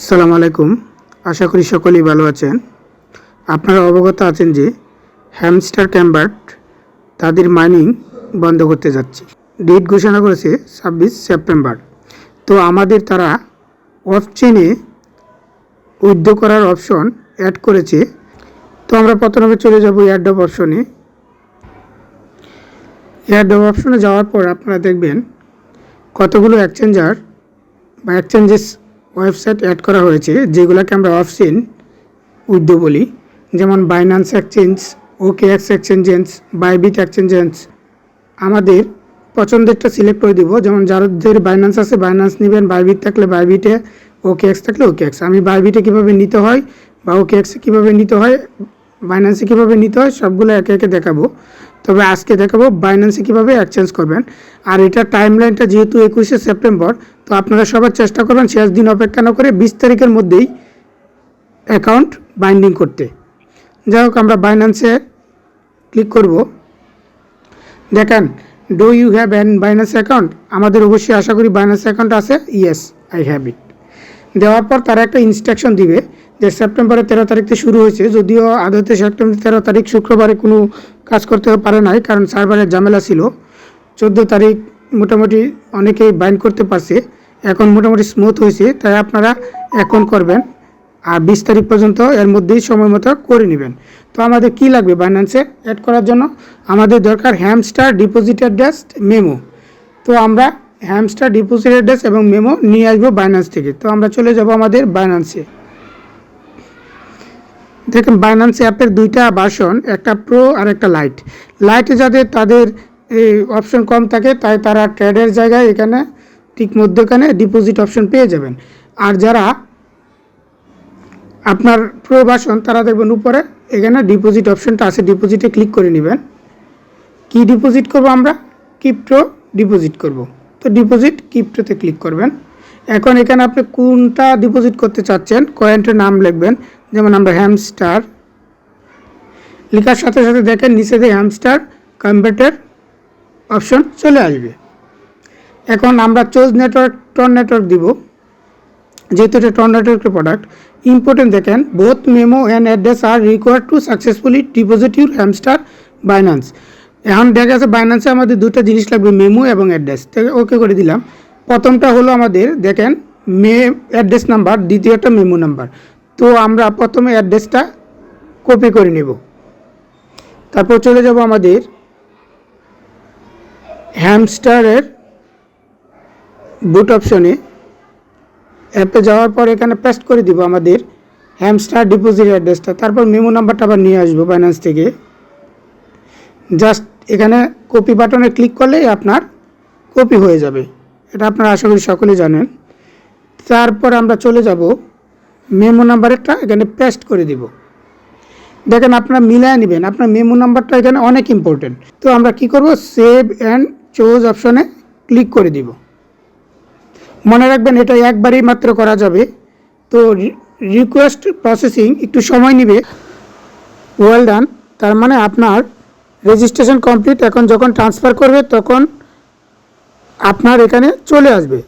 আসসালামু আলাইকুম। আশা করি সকলেই ভালো আছেন। আপনারা অবগত আছেন যে হ্যামস্টার ক্যাম্বার্ট তাদের মাইনিং বন্ধ করতে যাচ্ছে। ডেট ঘোষণা করেছে 26 সেপ্টেম্বর। তো আমাদের তারা অফ চেনে উইথড্র করার অপশন অ্যাড করেছে। তো আমরা প্রথমে চলে যাব এয়ারড্রপ অপশনে। এয়ারড্রপ অপশনে যাওয়ার পর আপনারা দেখবেন কতগুলো এক্সচেঞ্জার বা এক্সচেঞ্জেস ওয়েবসাইট অ্যাড করা হয়েছে, যেগুলোকে আমরা অফ চেইন উইথড্র বলি। যেমন Binance exchange, OKX exchanges, Bybit exchanges. আমাদের পছন্দেরটা সিলেক্ট করে দিব। যেমন যাদের বাইন্যান্স আছে বাইন্যান্স নেবেন, বাইবিট থাকলে বাইবিটে, OKX থাকলে OKX। আমি বাইবিটে কীভাবে নিতে হয় বা OKXে কীভাবে নিতে হয়, বাইন্যান্সে কীভাবে নিতে হয় সবগুলো একে একে দেখাবো। তবে আজকে দেখাবো বাইন্যান্সে কীভাবে এক্সচেঞ্জ করবেন। আর এটা টাইমলাইনটা যেহেতু 21শে সেপ্টেম্বর, তো আপনারা সবার চেষ্টা করবেন শেষ দিন অপেক্ষা না করে 20 তারিখের মধ্যেই অ্যাকাউন্ট বাইন্ডিং করতে। যাই হোক, আমরা বাইন্যান্সে ক্লিক করব। দেখেন, do you have an Binance account? আমাদের অবশ্যই আশা করি বাইন্যান্স অ্যাকাউন্ট আছে। Yes, I have it. দেওয়ার পর তারা একটা ইনস্ট্রাকশন দিবে যে সেপ্টেম্বরের 13 তারিখ থেকে শুরু হয়েছে। যদিও আদতে সেপ্টেম্বর 13 তারিখ শুক্রবারে কোনো কাজ করতে পারে নাই, কারণ সার্ভারের ঝামেলা ছিল। 14 তারিখ মোটামুটি অনেকেই বাইন্ড করতে পারছে, এখন মোটামুটি স্মুথ হয়েছে। তাই আপনারা এখন করবেন, আর 20 তারিখ পর্যন্ত এর মধ্যেই সময় মতো করে নেবেন। তো আমাদের কি লাগবে বাইন্যান্সে অ্যাড করার জন্য? আমাদের দরকার হ্যামস্টার ডিপোজিট অ্যাড্রেস মেমো। তো আমরা হ্যামস্টার ডিপোজিট অ্যাড্রেস এবং মেমো নিয়ে আসবো বাইন্যান্স থেকে। তো আমরা চলে যাব আমাদের বাইন্যান্সে। দেখেন, বাইন্যান্স অ্যাপের দুইটা ভার্সন, একটা প্রো আর একটা লাইট। লাইটে যাদের তাদের এই অপশন কম থাকে, তাই তারা ট্রেডের জায়গায় এখানে ঠিক মধ্যখানে ডিপোজিট অপশন পেয়ে যাবেন। আর যারা আপনার প্রো ভার্সন, তারা দেখবেন উপরে এখানে ডিপোজিট অপশনটা আছে, ডিপোজিটে ক্লিক করে নেবেন। কি ডিপোজিট করব? আমরা ক্রিপ্টো ডিপোজিট করব। তো ডিপোজিট ক্রিপ্টোতে ক্লিক করবেন। এখন এখানে আপনি কোনটা ডিপোজিট করতে চাচ্ছেন, কয়েনটার নাম লিখবেন। যেমন আমরা হ্যামস্টার লেখার সাথে সাথে দেখেন নিচে দিয়ে হ্যামস্টার কনভার্টার অপশন চলে আসবে। এখন আমরা চোজ নেটওয়ার্ক, টন নেটওয়ার্ক দিব, যেহেতু এটা টন নেটওয়ার্কের প্রোডাক্ট। ইম্পর্টেন্ট দেখেন, both memo and address R required to successfully deposit your hamster Binance. এখন দেখা যাচ্ছে বাইন্যান্সে আমাদের দুটো জিনিস লাগবে, মেমো এবং অ্যাড্রেস। ওকে করে দিলাম। প্রথমটা হলো আমাদের দেখেন অ্যাড্রেস নাম্বার, দ্বিতীয়টা মেমো নাম্বার। তো আমরা প্রথমে অ্যাড্রেসটা কপি করে নেব। তারপর চলে যাব আমাদের হ্যামস্টারের বুট অপশনে। অ্যাপে যাওয়ার পর এখানে পেস্ট করে দিব আমাদের হ্যামস্টার ডিপোজিট অ্যাড্রেসটা। তারপর মেমো নাম্বারটা আবার নিয়ে আসবো বাইন্যান্স থেকে। জাস্ট এখানে কপি বাটনে ক্লিক করলেই আপনার কপি হয়ে যাবে। এটা আপনারা আশা করি সকলেই জানেন। তারপর আমরা চলে যাব মেমো নাম্বারেরটা এখানে পেস্ট করে দিব। দেখেন, আপনারা মিলিয়ে নেবেন, আপনার মেমো নাম্বারটা এখানে অনেক ইম্পর্টেন্ট। তো আমরা কি করব, সেভ অ্যান্ড চোজ অপশনে ক্লিক করে দিব। মনে রাখবেন এটা একবারই মাত্র করা যাবে। তো রিকোয়েস্ট প্রসেসিং একটু সময় নেবে। ওয়েল ডান, তার মানে আপনার রেজিস্ট্রেশন কমপ্লিট। এখন যখন ট্রান্সফার করবে তখন আপনার এখানে চলে আসবে।